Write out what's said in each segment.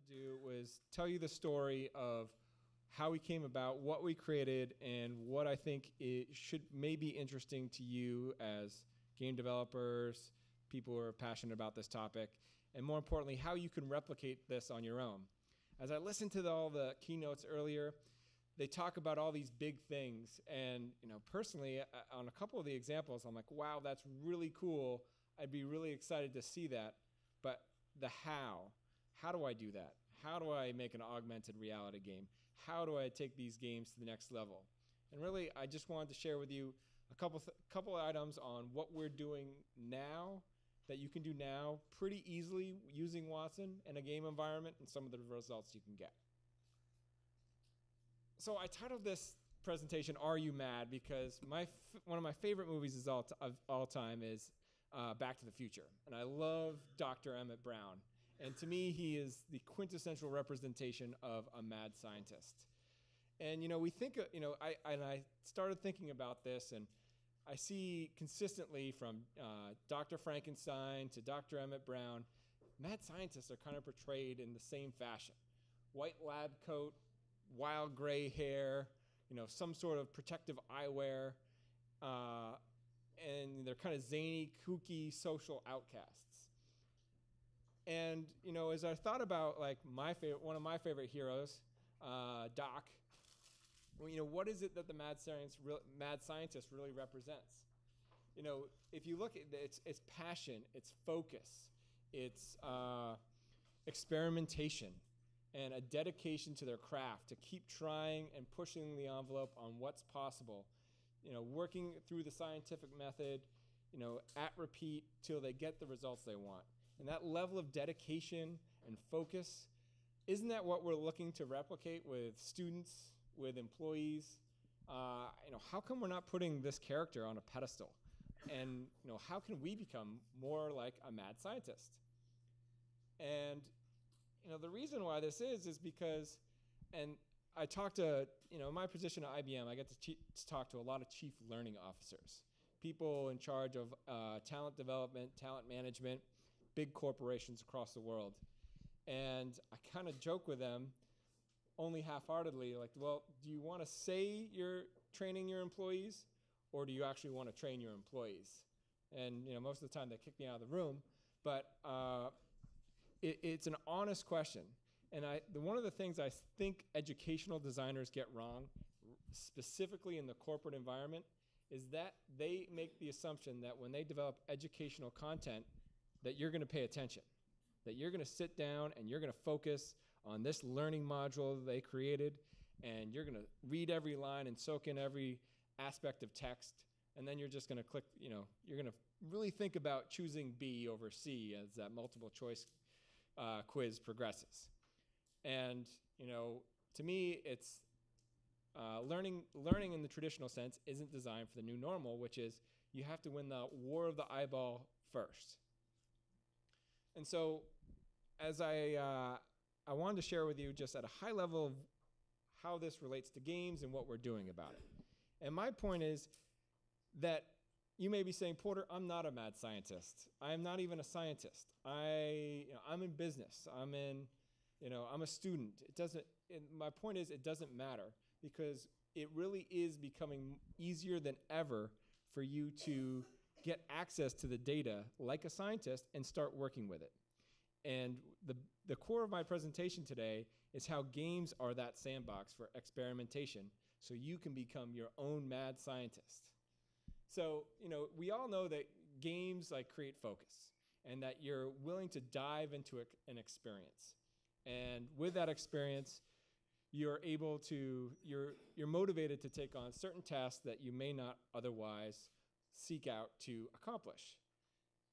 do was tell you the story of how we came about, what we created, and what I think it may be interesting to you as game developers, people who are passionate about this topic, and more importantly, how you can replicate this on your own. As I listened to all the keynotes earlier, they talk about all these big things, and personally, on a couple of the examples, I'm like, wow, that's really cool. I'd be really excited to see that, but the how do I do that? How do I make an augmented reality game? How do I take these games to the next level? And really, I just wanted to share with you a couple items on what we're doing now that you can do now pretty easily using Watson in a game environment and some of the results you can get. So I titled this presentation, Are You Mad? Because one of my favorite movies of all time is Back to the Future. And I love Dr. Emmett Brown. And to me, he is the quintessential representation of a mad scientist. And we think, I started thinking about this, and I see consistently from Dr. Frankenstein to Dr. Emmett Brown, mad scientists are kind of portrayed in the same fashion. White lab coat, wild gray hair, some sort of protective eyewear, and they're kind of zany, kooky social outcasts. And as I thought about one of my favorite heroes, Doc, what is it that the mad scientist really represents? If you look at it, it's passion, it's focus, it's experimentation, and a dedication to their craft, to keep trying and pushing the envelope on what's possible, working through the scientific method, at repeat till they get the results they want. And that level of dedication and focus, isn't that what we're looking to replicate with students, with employees? How come we're not putting this character on a pedestal? And how can we become more like a mad scientist? And the reason why this is because, and I talk to, in my position at IBM, I get to talk to a lot of chief learning officers, people in charge of talent development, talent management, big corporations across the world. And I kind of joke with them, only half-heartedly, well, do you want to say you're training your employees, or do you actually want to train your employees? And most of the time they kick me out of the room, but it's an honest question. And one of the things I think educational designers get wrong, specifically in the corporate environment, is that they make the assumption that when they develop educational content, that you're going to pay attention, that you're going to sit down and you're going to focus on this learning module they created, and you're going to read every line and soak in every aspect of text, and then you're just going to click, you're going to really think about choosing B over C as that multiple choice quiz progresses. And, to me, it's learning in the traditional sense isn't designed for the new normal, which is you have to win the war of the eyeball first. And so as I wanted to share with you just at a high level of how this relates to games and what we're doing about it. And my point is that you may be saying, Porter, I'm not a mad scientist. I'm not even a scientist. I'm in business. I'm a student. My point is it doesn't matter, because it really is becoming easier than ever for you to get access to the data like a scientist and start working with it. And the core of my presentation today is how games are that sandbox for experimentation so you can become your own mad scientist. So, we all know that games create focus, and that you're willing to dive into an experience. And with that experience, you're motivated to take on certain tasks that you may not otherwise seek out to accomplish.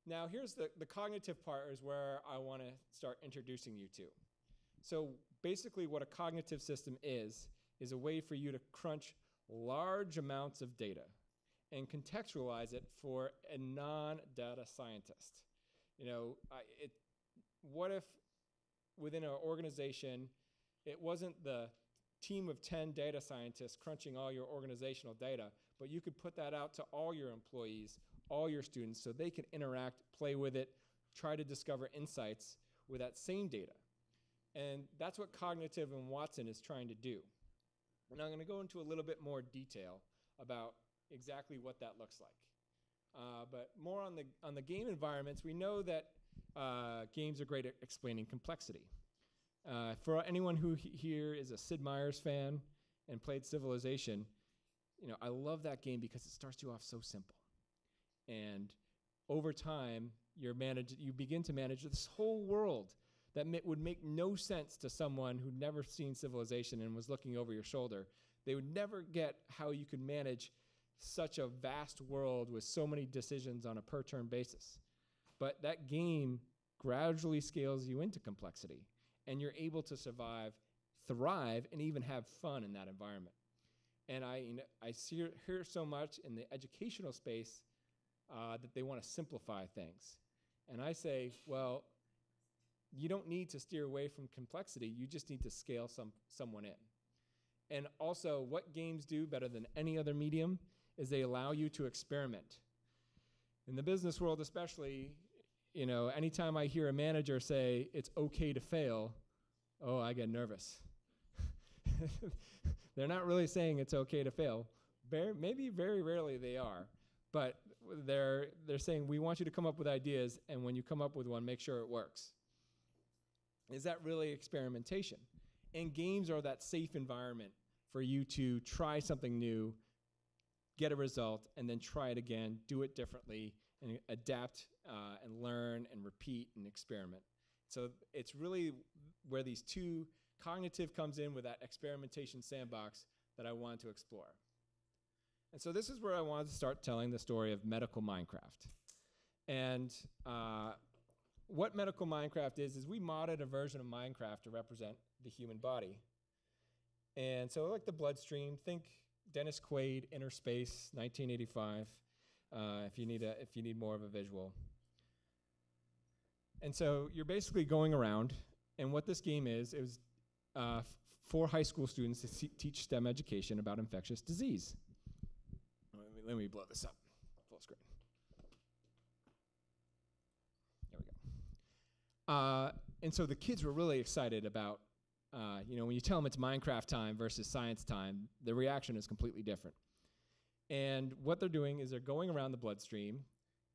Now, here's the cognitive part is where I want to start introducing you to. So basically what a cognitive system is a way for you to crunch large amounts of data and contextualize it for a non-data scientist. What if within an organization, it wasn't the team of 10 data scientists crunching all your organizational data, but you could put that out to all your employees, all your students, so they can interact, play with it, try to discover insights with that same data. And that's what Cognitive and Watson is trying to do. And I'm going to go into a little bit more detail about exactly what that looks like. But more on the game environments, we know that games are great at explaining complexity. For anyone who here is a Sid Meier's fan and played Civilization, I love that game because it starts you off so simple. And over time, you begin to manage this whole world that would make no sense to someone who'd never seen Civilization and was looking over your shoulder. They would never get how you could manage such a vast world with so many decisions on a per-turn basis. But that game gradually scales you into complexity, and you're able to survive, thrive, and even have fun in that environment. And I hear so much in the educational space that they want to simplify things. And I say, well, you don't need to steer away from complexity. You just need to scale someone in. And also, what games do better than any other medium is they allow you to experiment. In the business world especially, anytime I hear a manager say it's okay to fail, oh, I get nervous. They're not really saying it's okay to fail. Maybe very rarely they are. But they're saying, we want you to come up with ideas, and when you come up with one, make sure it works. Is that really experimentation? And games are that safe environment for you to try something new, get a result, and then try it again, do it differently, and adapt and learn and repeat and experiment. So it's really where these two, Cognitive comes in with that experimentation sandbox that I wanted to explore. And so this is where I wanted to start telling the story of Medical Minecraft. And what Medical Minecraft is we modded a version of Minecraft to represent the human body. And so like the bloodstream, think Dennis Quaid, Inner Space, 1985, if you need more of a visual. And so you're basically going around, and what this game is for high school students to teach STEM education about infectious disease. Let me blow this up, full screen. There we go. And so the kids were really excited about, when you tell them it's Minecraft time versus science time, the reaction is completely different. And what they're doing is they're going around the bloodstream,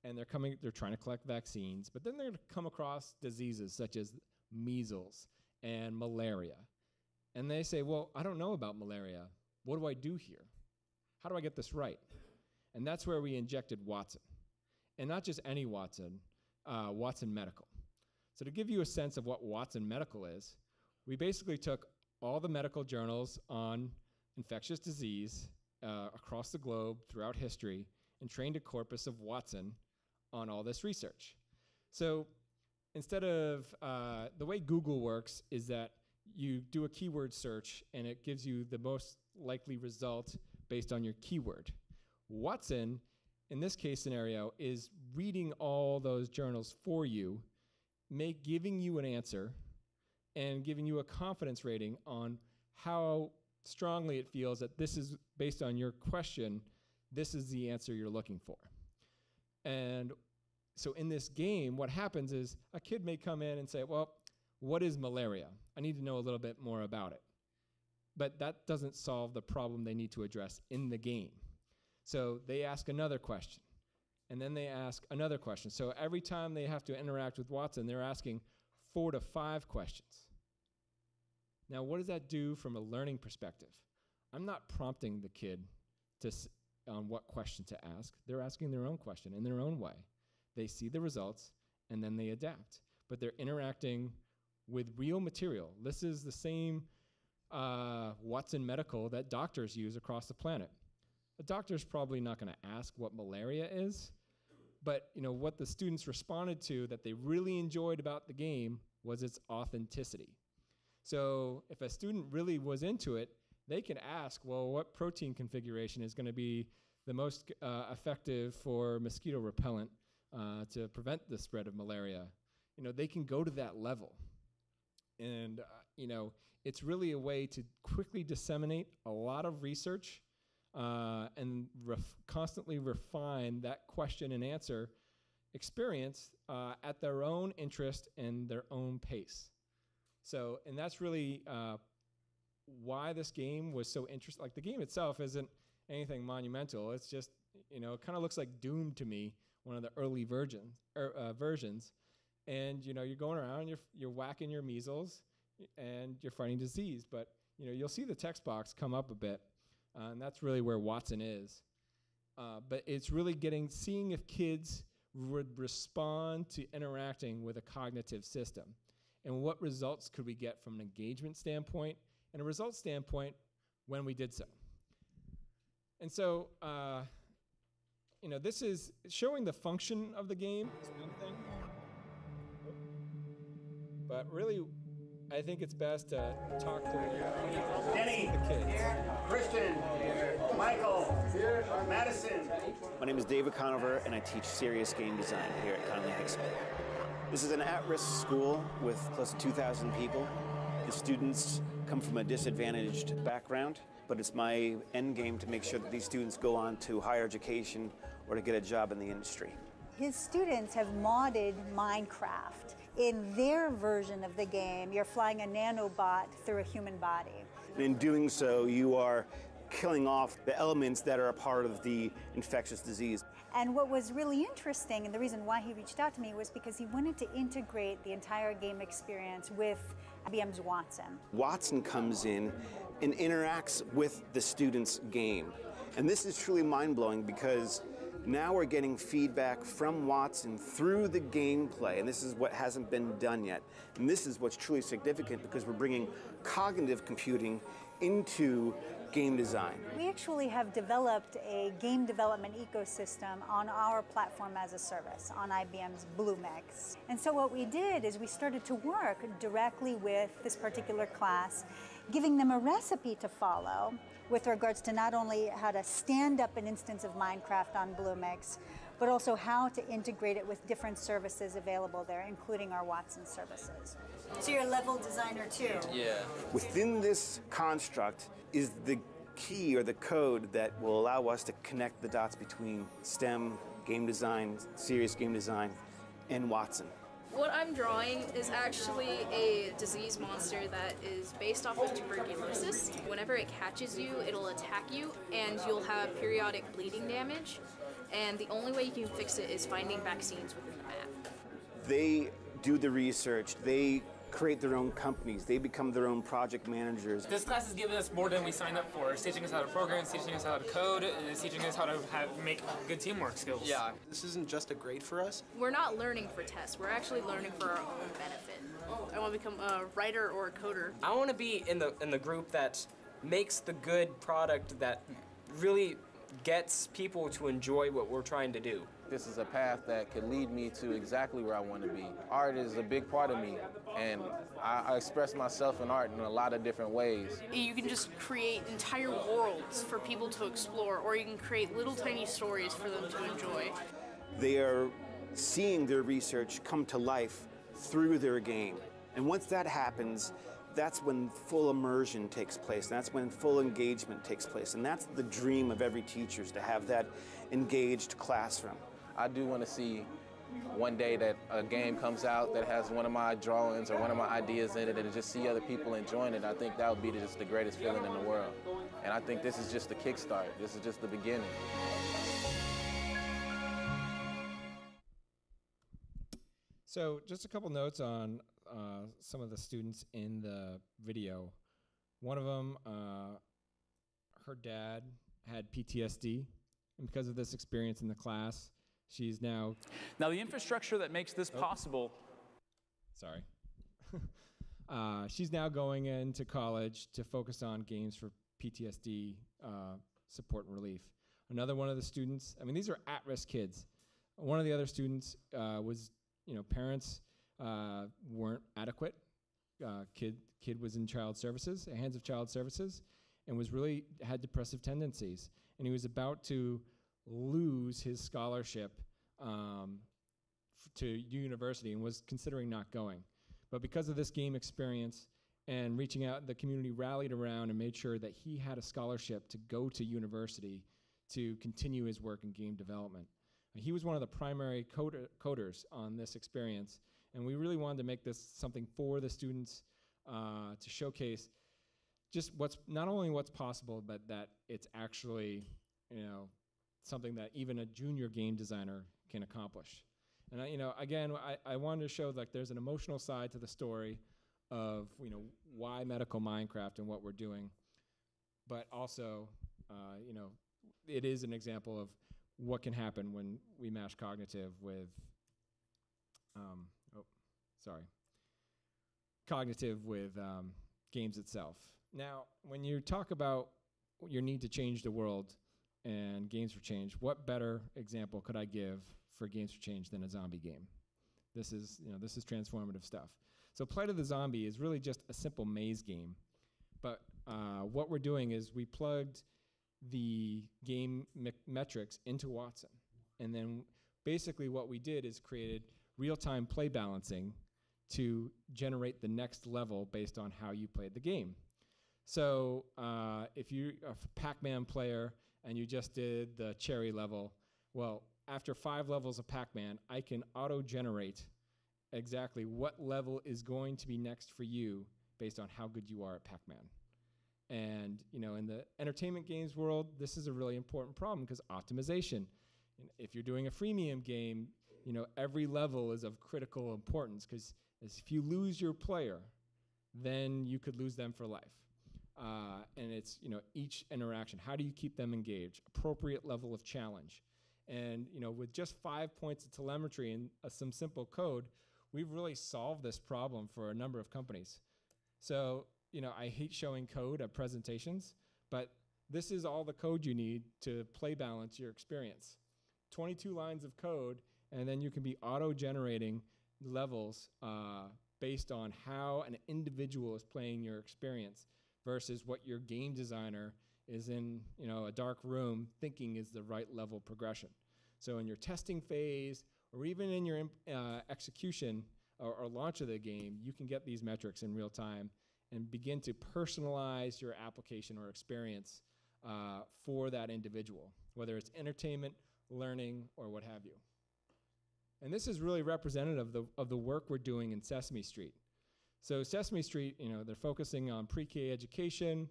and they're trying to collect vaccines, but then they're going to come across diseases such as measles and malaria. And they say, well, I don't know about malaria. What do I do here? How do I get this right? And that's where we injected Watson. And not just any Watson, Watson Medical. So to give you a sense of what Watson Medical is, we basically took all the medical journals on infectious disease across the globe throughout history and trained a corpus of Watson on all this research. So instead of, the way Google works is that you do a keyword search and it gives you the most likely result based on your keyword. Watson, in this case scenario, is reading all those journals for you, giving you an answer, and giving you a confidence rating on how strongly it feels that this is, based on your question, this is the answer you're looking for. And so in this game, what happens is a kid may come in and say, well, what is malaria? I need to know a little bit more about it. But that doesn't solve the problem they need to address in the game. So they ask another question, and then they ask another question. So every time they have to interact with Watson, they're asking 4 to 5 questions. Now, what does that do from a learning perspective? I'm not prompting the kid on what question to ask. They're asking their own question in their own way. They see the results, and then they adapt. But they're interacting with real material. This is the same Watson Medical that doctors use across the planet. A doctor's probably not going to ask what malaria is, but what the students responded to that they really enjoyed about the game was its authenticity. So if a student really was into it, they can ask, well, what protein configuration is going to be the most effective for mosquito repellent to prevent the spread of malaria? They can go to that level. And, it's really a way to quickly disseminate a lot of research and constantly refine that question and answer experience at their own interest and their own pace. So, and that's really why this game was so interesting. Like, the game itself isn't anything monumental. It's just, you know, it kind of looks like Doom to me, one of the early versions. And, you know, you're going around, you're whacking your measles, and you're fighting disease. But, you know, you'll see the text box come up a bit, and that's really where Watson is. But it's really seeing if kids would respond to interacting with a cognitive system, and what results could we get from an engagement standpoint and a results standpoint when we did so. And so, you know, this is showing the function of the game, is one thing. But really, I think it's best to talk to Denny, the kids. Christian, Michael, Madison. My name is David Conover, and I teach serious game design here at Conley High School. This is an at-risk school with close to 2,000 people. The students come from a disadvantaged background, but it's my end game to make sure that these students go on to higher education or to get a job in the industry. His students have modded Minecraft. In their version of the game, you're flying a nanobot through a human body. And in doing so, you are killing off the elements that are a part of the infectious disease. And what was really interesting, and the reason why he reached out to me, was because he wanted to integrate the entire game experience with IBM's Watson. Watson comes in and interacts with the student's game. And this is truly mind-blowing because now we're getting feedback from Watson through the gameplay, and this is what hasn't been done yet. And this is what's truly significant because we're bringing cognitive computing into game design. We actually have developed a game development ecosystem on our platform as a service, on IBM's Bluemix. And so what we did is we started to work directly with this particular class, giving them a recipe to follow with regards to not only how to stand up an instance of Minecraft on Bluemix, but also how to integrate it with different services available there, including our Watson services. So you're a level designer too? Yeah. Within this construct is the key or the code that will allow us to connect the dots between STEM, game design, serious game design, and Watson. What I'm drawing is actually a disease monster that is based off of tuberculosis. Whenever it catches you, it'll attack you, and you'll have periodic bleeding damage. And the only way you can fix it is finding vaccines within the map. They do the research, they create their own companies, they become their own project managers. This class has given us more than we signed up for. It's teaching us how to program, it's teaching us how to code, it's teaching us how to make good teamwork skills. Yeah, this isn't just a grade for us. We're not learning for tests, we're actually learning for our own benefit. I want to become a writer or a coder. I want to be in the group that makes the good product that really gets people to enjoy what we're trying to do. This is a path that could lead me to exactly where I want to be. Art is a big part of me, and I express myself in art in a lot of different ways. You can just create entire worlds for people to explore, or you can create little tiny stories for them to enjoy. They are seeing their research come to life through their game. And once that happens, that's when full immersion takes place. That's when full engagement takes place. And that's the dream of every teacher, is to have that engaged classroom. I do want to see one day that a game comes out that has one of my drawings or one of my ideas in it, and to just see other people enjoying it. I think that would be just the greatest feeling in the world. And I think this is just the kickstart. This is just the beginning. So just a couple notes on some of the students in the video. One of them, her dad had PTSD, and because of this experience in the class, she's now... Now the infrastructure that makes this possible... Sorry. She's now going into college to focus on games for PTSD support and relief. Another one of the students, I mean, these are at-risk kids. One of the other students was, parents weren't adequate. Kid was in child services, hands of child services, and had depressive tendencies. And he was about to lose his scholarship to university and was considering not going. But because of this game experience and reaching out, the community rallied around and made sure that he had a scholarship to go to university to continue his work in game development. He was one of the primary coders on this experience, and we really wanted to make this something for the students to showcase just not only what's possible, but that it's actually, something that even a junior game designer can accomplish. And again, I wanted to show like there's an emotional side to the story of why medical Minecraft and what we're doing, but also it is an example of what can happen when we mash cognitive with games itself. Now, when you talk about your need to change the world and games for change, what better example could I give for games for change than a zombie game? This is transformative stuff. So Plight of the Zombie is really just a simple maze game, but what we're doing is we plugged the game metrics into Watson, and then basically what we did is created real-time play balancing to generate the next level based on how you played the game. So if you're a Pac-Man player and you just did the cherry level, well, after 5 levels of Pac-Man, I can auto-generate exactly what level is going to be next for you based on how good you are at Pac-Man. And in the entertainment games world, this is a really important problem because optimization. If you're doing a freemium game, every level is of critical importance because if you lose your player, then you could lose them for life. And it's, each interaction, how do you keep them engaged? Appropriate level of challenge. And, with just 5 points of telemetry and some simple code, we've really solved this problem for a number of companies. So, I hate showing code at presentations, but this is all the code you need to play balance your experience. 22 lines of code, and then you can be auto-generating levels based on how an individual is playing your experience versus what your game designer is in a dark room thinking is the right level progression. So in your testing phase, or even in your execution or launch of the game, you can get these metrics in real time and begin to personalize your application or experience for that individual, whether it's entertainment, learning, or what have you. And this is really representative of the work we're doing in Sesame Street. So Sesame Street, they're focusing on pre-K education.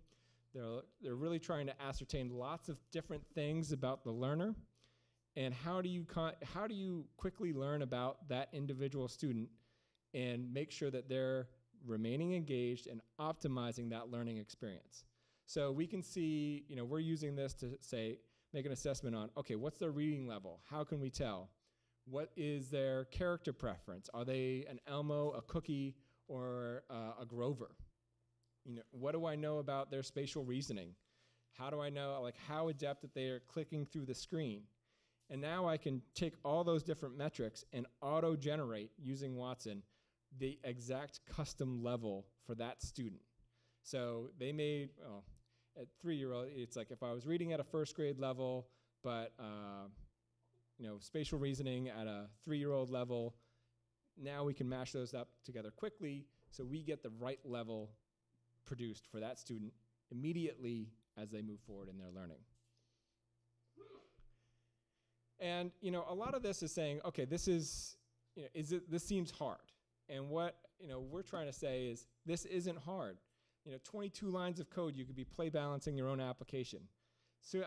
They're really trying to ascertain lots of different things about the learner, and how do you quickly learn about that individual student and make sure that they're remaining engaged and optimizing that learning experience. So we can see, we're using this to say, make an assessment on, okay, what's their reading level? How can we tell? What is their character preference? Are they an Elmo, a Cookie, or a Grover? What do I know about their spatial reasoning? How do I know, how adept that they are clicking through the screen? And now I can take all those different metrics and auto-generate, using Watson, the exact custom level for that student. So they made, at 3-year-old, it's like if I was reading at a 1st grade level, but spatial reasoning at a 3-year-old level, now we can mash those up together quickly so we get the right level produced for that student immediately as they move forward in their learning. And a lot of this is saying, okay, this seems hard. And what we're trying to say is this isn't hard. 22 lines of code, you could be play balancing your own application. So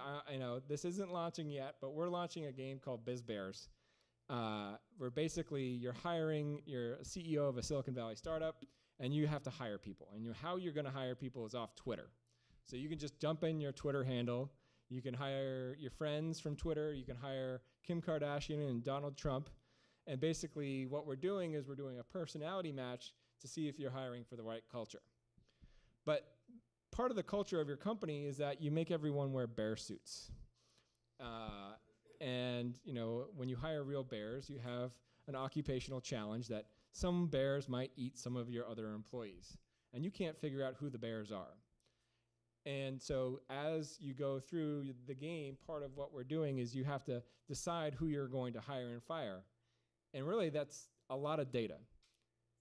this isn't launching yet, but we're launching a game called Biz Bears, where basically you're a CEO of a Silicon Valley startup, and you have to hire people. And how you're going to hire people is off Twitter. So you can just dump in your Twitter handle. You can hire your friends from Twitter. You can hire Kim Kardashian and Donald Trump. And basically what we're doing is we're doing a personality match to see if you're hiring for the right culture. But part of the culture of your company is that you make everyone wear bear suits. And when you hire real bears, you have an occupational challenge that some bears might eat some of your other employees. And you can't figure out who the bears are. And so as you go through the game, part of what we're doing is you have to decide who you're going to hire and fire. And really, that's a lot of data.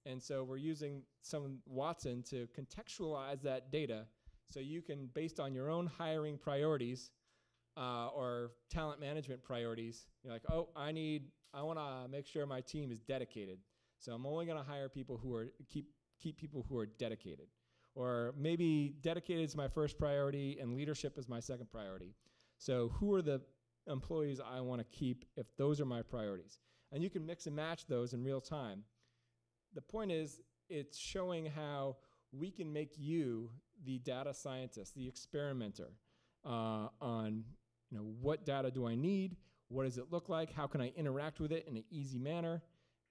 And so we're using some Watson to contextualize that data so you can, based on your own hiring priorities or talent management priorities, you're like, oh, I want to make sure my team is dedicated. So I'm only going to hire people who keep keep people who are dedicated. Or maybe dedicated is my first priority and leadership is my second priority. So who are the employees I want to keep if those are my priorities? And you can mix and match those in real time. The point is, it's showing how we can make you the data scientist, the experimenter, on what data do I need, what does it look like, how can I interact with it in an easy manner,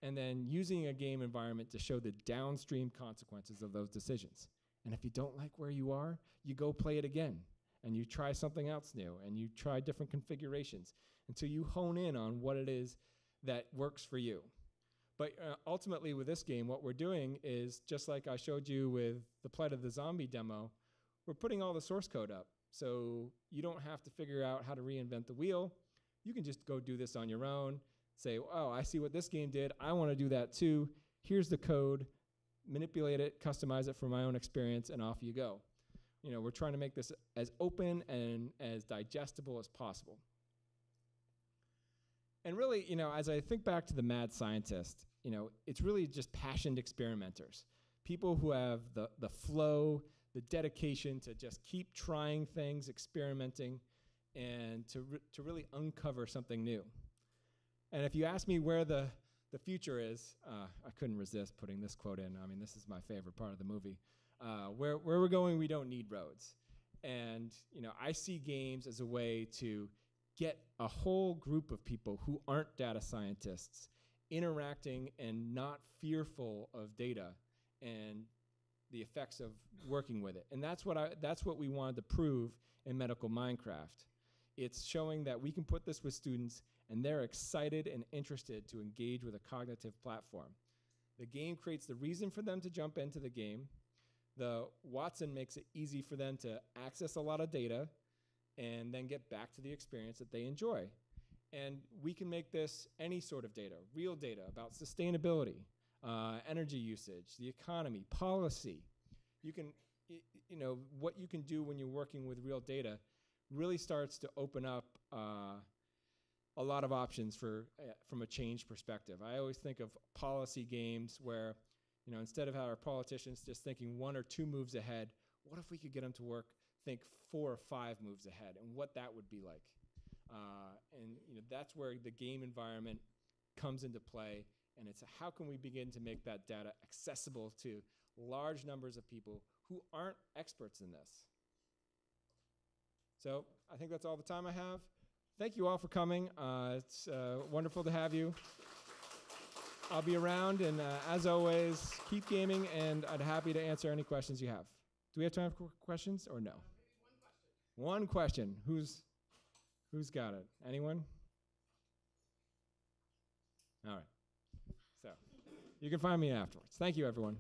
and then using a game environment to show the downstream consequences of those decisions. And if you don't like where you are, you go play it again, and you try something else new, and you try different configurations until you hone in on what it is that works for you. But ultimately with this game, what we're doing is, just like I showed you with the Plight of the Zombie demo, we're putting all the source code up. So you don't have to figure out how to reinvent the wheel. You can just go do this on your own, say, oh, I see what this game did. I want to do that too. Here's the code, manipulate it, customize it for my own experience, and off you go. We're trying to make this as open and as digestible as possible. And really, as I think back to the mad scientist, it's really just passionate experimenters, people who have the flow, the dedication to just keep trying things, experimenting, and to really uncover something new. And if you ask me where the future is, I couldn't resist putting this quote in. I mean, this is my favorite part of the movie. Where we're going, we don't need roads. And I see games as a way to get a whole group of people who aren't data scientists interacting and not fearful of data and the effects of working with it. And that's what we wanted to prove in Medical Minecraft. It's showing that we can put this with students and they're excited and interested to engage with a cognitive platform. The game creates the reason for them to jump into the game. The Watson makes it easy for them to access a lot of data and then get back to the experience that they enjoy. And we can make this any sort of data, real data about sustainability, energy usage, the economy, policy. You can, what you can do when you're working with real data really starts to open up a lot of options from a change perspective. I always think of policy games where, instead of our politicians just thinking 1 or 2 moves ahead, what if we could get them to think 4 or 5 moves ahead and what that would be like? And that's where the game environment comes into play, and it's how can we begin to make that data accessible to large numbers of people who aren't experts in this. So I think that's all the time I have. Thank you all for coming. It's wonderful to have you. I'll be around, and as always, keep gaming, and I'd be happy to answer any questions you have. Do we have time for questions or no? One question. Who's got it? Anyone? All right. So you can find me afterwards. Thank you, everyone.